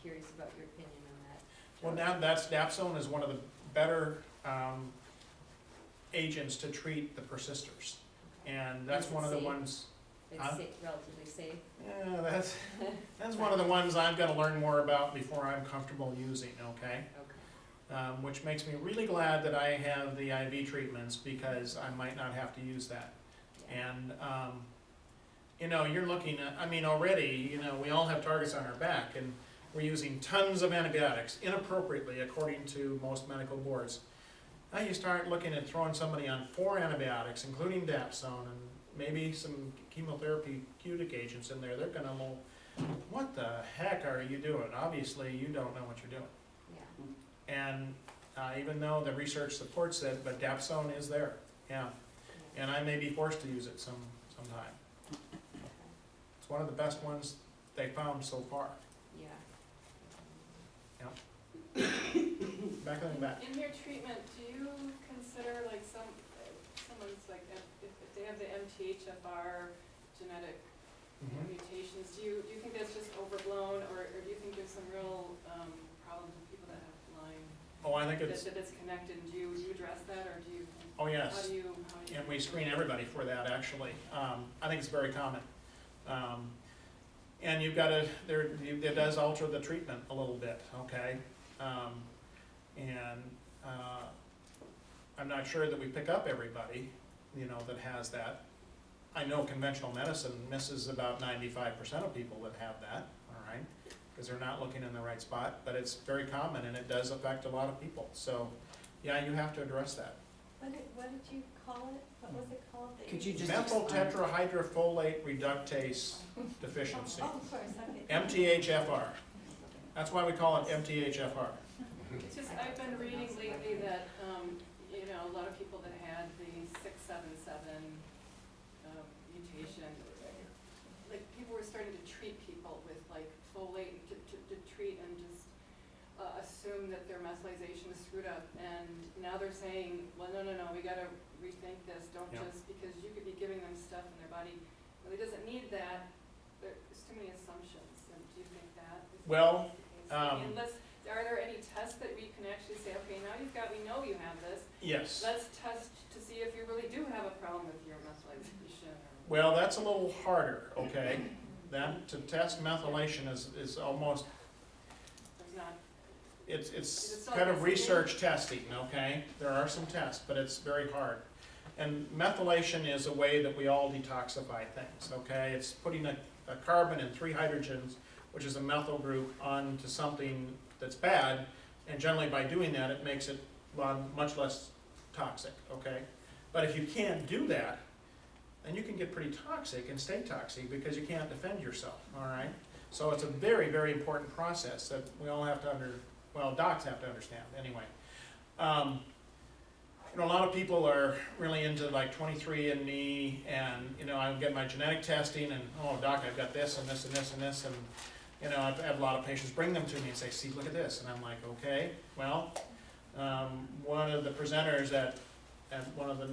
curious about your opinion on that. Well, now that's, dapsone is one of the better agents to treat the persisters. And that's Is it one of the safe? ones, It's Huh? relatively safe. yeah, that's one of the ones I've gotta learn more about before I'm comfortable using, okay? Okay. Which makes me really glad that I have the IV treatments, because I might not have to use that. Yeah. And, you know, you're looking at, I mean, already, you know, we all have targets on our back, and we're using tons of antibiotics inappropriately, according to most medical boards. Now you start looking at throwing somebody on 4 antibiotics, including dapsone, and maybe some chemotherapeutic agents in there, they're gonna go, what the heck are you doing? Obviously, you don't know what you're doing. Yeah. And even though the research supports it, but dapsone is there, yeah. Yeah. And I may be forced to use it sometime. Okay. It's one of the best ones they found so far. Yeah. Back on the back. In your treatment, do you consider like someone's like, if they have the MTHFR genetic Mhm. mutations, do you think that's just overblown, or do you think there's some real problems with people that have Lyme? Oh, I think it's, That it's connected, do you address that, or do you, oh how yes, do you? and we screen everybody for that, actually. I think it's very common. And you've got to, it does alter the treatment a little bit, okay? And I'm not sure that we pick up everybody, you know, that has that. I know conventional medicine misses about 95% of people that have that, all right? Because they're not looking in the right spot, but it's very common and it does affect a lot of people. So, yeah, you have to address that. What did you call it? What was it called? that Could you just Methyl explain? tetrahydrofolate reductase deficiency, Oh, sorry, second. MTHFR. That's why we call it MTHFR. It's just, I've been reading lately that, you know, a lot of people that had the 677 mutation, like people were starting to treat people with like folate to treat and just assume that their methylation was screwed up. And now they're saying, well, no, we gotta rethink this. Don't Yeah. just, because you could be giving them stuff in their body, really doesn't need that. There's too many assumptions. And do you think that is Well, the case? Are there any tests that we can actually say, okay, now we know you have this, yes. let's test to see if you really do have a problem with your methylation? Well, that's a little harder, okay? That, to test methylation is almost, There's not, it's it kind of self-testing? research testing, okay? There are some tests, but it's very hard. And methylation is a way that we all detoxify things, okay? It's putting a carbon and 3 hydrogens, which is a methyl group, onto something that's bad, and generally by doing that, it makes it much less toxic, okay? But if you can't do that, then you can get pretty toxic and stay toxic because you can't defend yourself, all right? So it's a very, very important process that we all have to docs have to understand, anyway. You know, a lot of people are really into like 23andMe, and, you know, I get my genetic testing, and, oh, doc, I've got this, and this, and this, and this, and, you know, I've had a lot of patients bring them to me and say, see, look at this, and I'm like, okay, well, one of the presenters at one of the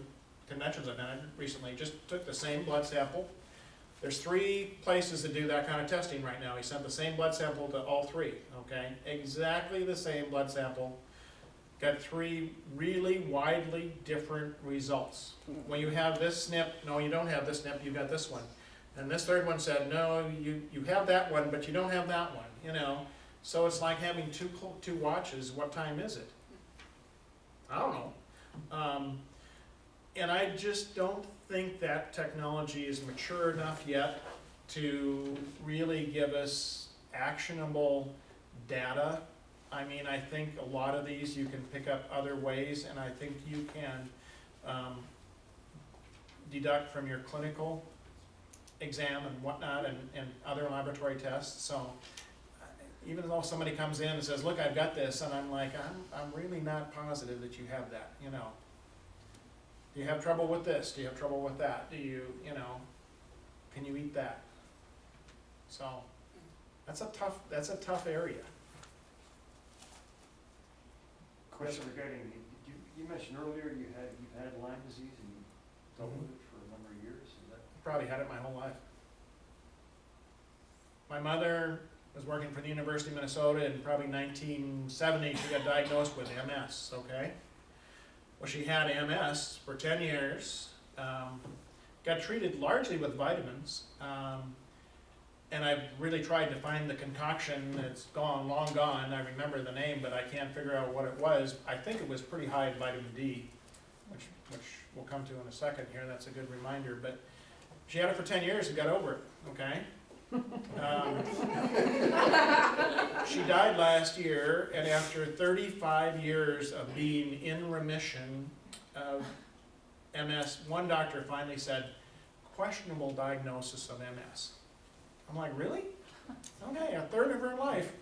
conventions I've been at recently just took the same blood sample. There's 3 places that do that kind of testing right now. He sent the same blood sample to all 3, okay? Exactly the same blood sample. Got 3 really widely different results. When you have this SNP, no, you don't have this SNP, you got this one. And this third one said, no, you have that one, but you don't have that one, you know? So it's like having two watches. What time is it? I don't know. And I just don't think that technology is mature enough yet to really give us actionable data. I mean, I think a lot of these you can pick up other ways, and I think you can deduct from your clinical exam and whatnot, and other laboratory tests. So even though somebody comes in and says, look, I've got this, and I'm like, I'm really not positive that you have that, you know. Do you have trouble with this? Do you have trouble with that? Do you, you know, can you eat that? So that's a tough area. Question regarding, you mentioned earlier you've had Lyme disease and you dealt with it for a number of years, is that? Probably had it my whole life. My mother was working for the University of Minnesota in probably 1970, she got diagnosed with MS, okay? Well, she had MS for 10 years, got treated largely with vitamins, and I've really tried to find the concoction. It's gone, long gone. I remember the name, but I can't figure out what it was. I think it was pretty high in vitamin D, which we'll come to in a second here. That's a good reminder. But she had it for 10 years and got over it, okay? She died last year, and after 35 years of being in remission of MS, one doctor finally said, questionable diagnosis of MS. I'm like, really? Okay, a third of her life.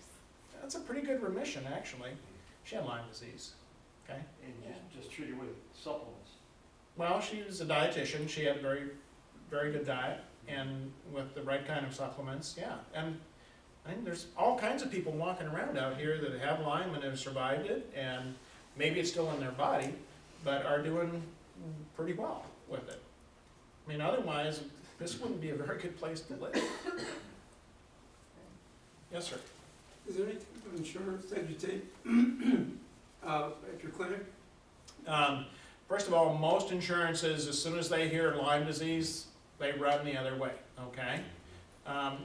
That's a pretty good remission, actually. She had Lyme disease, okay? And just treated with supplements. Well, she was a dietitian. She had a very, very good diet, and with the right kind of supplements, yeah. And there's all kinds of people walking around out here that have Lyme and have survived it, and maybe it's still in their body, but are doing pretty well with it. I mean, otherwise, this wouldn't be a very good place to live. Yes, sir. Is there any type of insurance that you take at your clinic? First of all, most insurances, as soon as they hear Lyme disease, they run the other way, okay?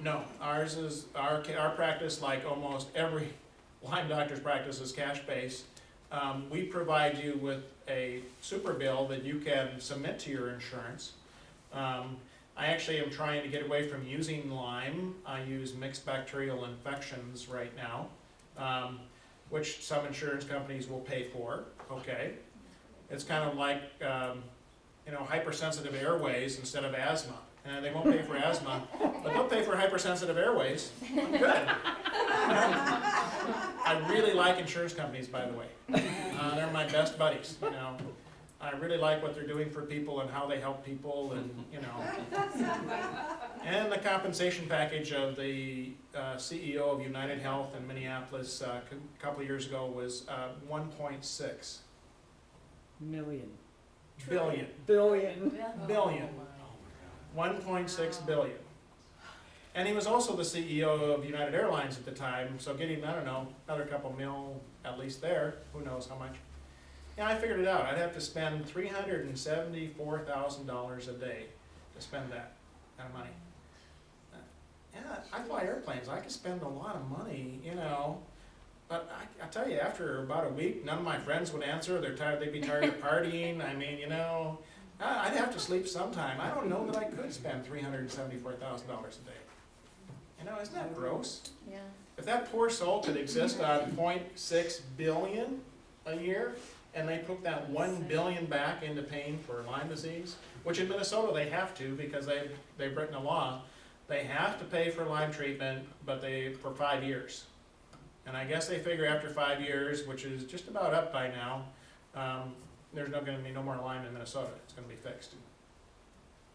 No, ours is, our practice, like almost every Lyme doctor's practice, is cash-based. We provide you with a super bill that you can submit to your insurance. I actually am trying to get away from using Lyme. I use mixed bacterial infections right now, which some insurance companies will pay for, okay? It's kind of like, hypersensitive airways instead of asthma. And they won't pay for asthma, but they'll pay for hypersensitive airways. Good. I really like insurance companies, by the way. They're my best buddies, you know. I really like what they're doing for people and how they help people, and, you know. And the compensation package of the CEO of United Health in Minneapolis a couple of years ago was 1.6 Million. billion. Billion. Billion. 1.6 billion. And he was also the CEO of United Airlines at the time, so getting, I don't know, another couple mil at least there, who knows how much. Yeah, I figured it out. I'd have to spend $374,000 a day to spend that kind of money. Yeah, I fly airplanes. I could spend a lot of money, you know. But I tell you, after about a week, none of my friends would answer. They're tired. They'd be tired of partying. I mean, you know, I'd have to sleep sometime. I don't know that I could spend $374,000 a day. You know, isn't that gross? Yeah. If that poor soul could exist on 0.6 billion a year, and they put that 1 billion back into paying for Lyme disease, which in Minnesota they have to, because they've written a law, they have to pay for Lyme treatment, but for 5 years. And I guess they figure after 5 years, which is just about up by now, there's not going to be no more Lyme in Minnesota. It's going to be fixed.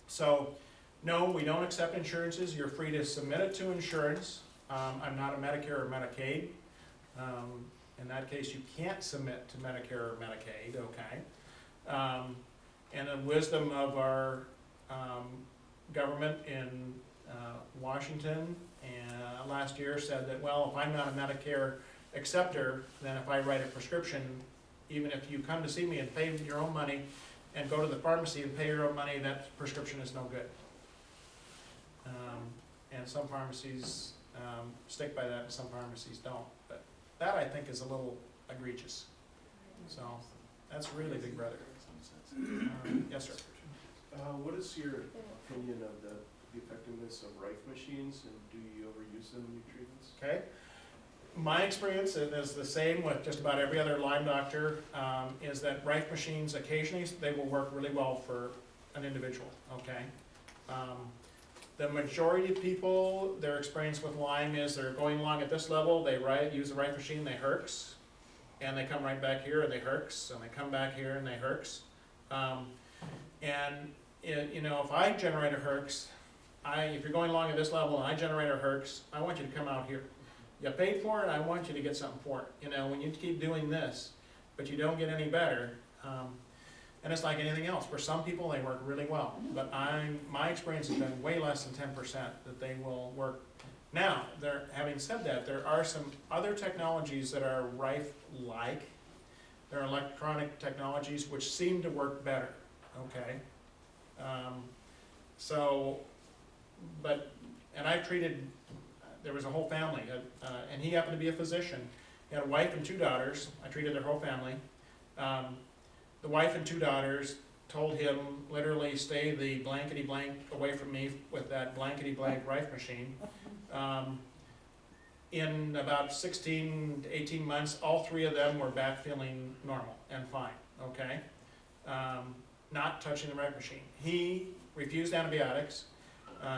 So, no, we don't accept insurances. You're free to submit it to insurance. I'm not a Medicare or Medicaid. In that case, you can't submit to Medicare or Medicaid, okay? And the wisdom of our government in Washington last year said that, well, if I'm not a Medicare acceptor, then if I write a prescription, even if you come to see me and pay your own money and go to the pharmacy and pay your own money, that prescription is no good. And some pharmacies stick by that and some pharmacies don't. But that, I think, is a little egregious. So that's really Big Brother. Yes, sir. What is your opinion of the effectiveness of Rife machines, and do you ever use them in your treatments? Okay. My experience, and is the same with just about every other Lyme doctor, is that Rife machines, occasionally they will work really well for an individual, okay? The majority of people, their experience with Lyme is they're going along at this level, they use the Rife machine, they herx, and they come right back here and they herx, and they come back here and they herx. You know, if I generate a herx, if you're going along at this level and I generate a herx, I want you to come out here. You paid for it, I want you to get something for it. You know, when you keep doing this, but you don't get any better, and it's like anything else. For some people, they work really well, but my experience has been way less than 10% that they will work Now, having said that, there are some other technologies that are Rife-like. There are electronic technologies which seem to work better, okay? And I treated, there was a whole family, and he happened to be a physician. He had a wife and 2 daughters. I treated their whole family. The wife and 2 daughters told him, literally, stay the blankety-blank away from me with that blankety-blank Rife machine. In about 16 to 18 months, all 3 of them were back feeling normal and fine, okay? Not touching the Rife machine. He refused antibiotics.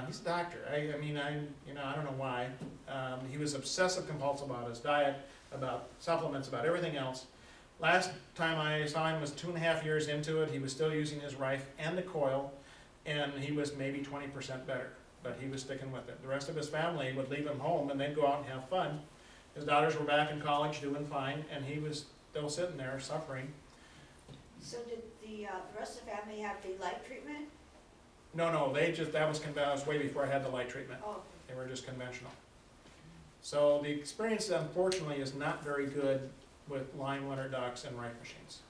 He's a doctor. I don't know why. He was obsessive compulsive about his diet, about supplements, about everything else. Last time I saw him was 2.5 years into it. He was still using his Rife and the coil, and he was maybe 20% better, but he was sticking with it. The rest of his family would leave him home and they'd go out and have fun. His daughters were back in college doing fine, and he was still sitting there suffering. So did the rest of the family have the light treatment? No, that was way before I had the light treatment. Oh, They were just conventional. So the experience, unfortunately, is not very good with Lyme winter ducks and Rife machines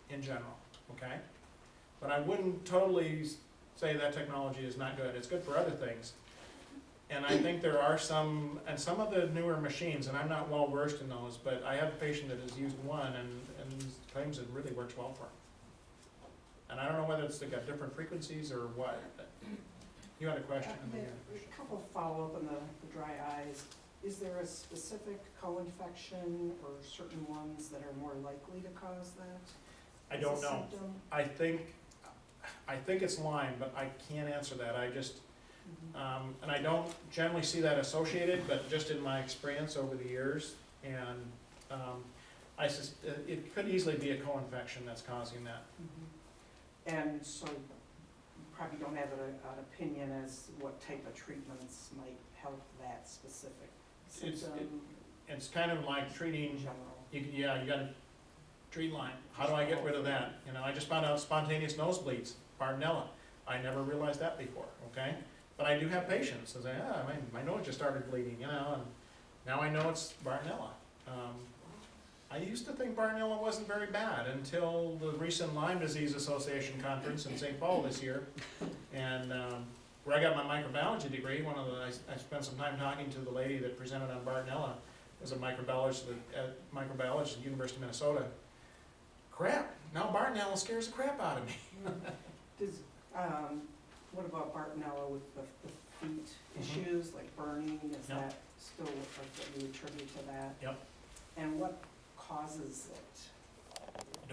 in general, okay? But I wouldn't totally say that technology is not good. It's good for other things. And I think there are some of the newer machines, and I'm not well versed in those, but I have a patient that has used one and claims it really works well for him. And I don't know whether it's they got different frequencies or what, but you had a question. A couple follow-up on the dry eyes. Is there a specific co-infection or certain ones that are more likely to cause that? I don't as a know. symptom? I think it's Lyme, but I can't answer that. I just, and I don't generally see that associated, but just in my experience over the years, and it could easily be a co-infection that's causing that. And so you probably don't have an opinion as what type of treatments might help that specific symptom It's kind of like in treating, general? you gotta treat Lyme. How do I get rid of that? I just found out spontaneous nosebleeds, Bartonella. I never realized that before, okay? But I do have patients that say, my nose just started bleeding, and now I know it's Bartonella. I used to think Bartonella wasn't very bad until the recent Lyme Disease Association conference in St. Paul this year. And where I got my microbiology degree, I spent some time talking to the lady that presented on Bartonella, as a microbiologist at the University of Minnesota. Crap, now Bartonella scares the crap out of me. Does, what about Bartonella with the feet issues, like burning, is Yep. that still what you attribute to that? Yep. And what causes it?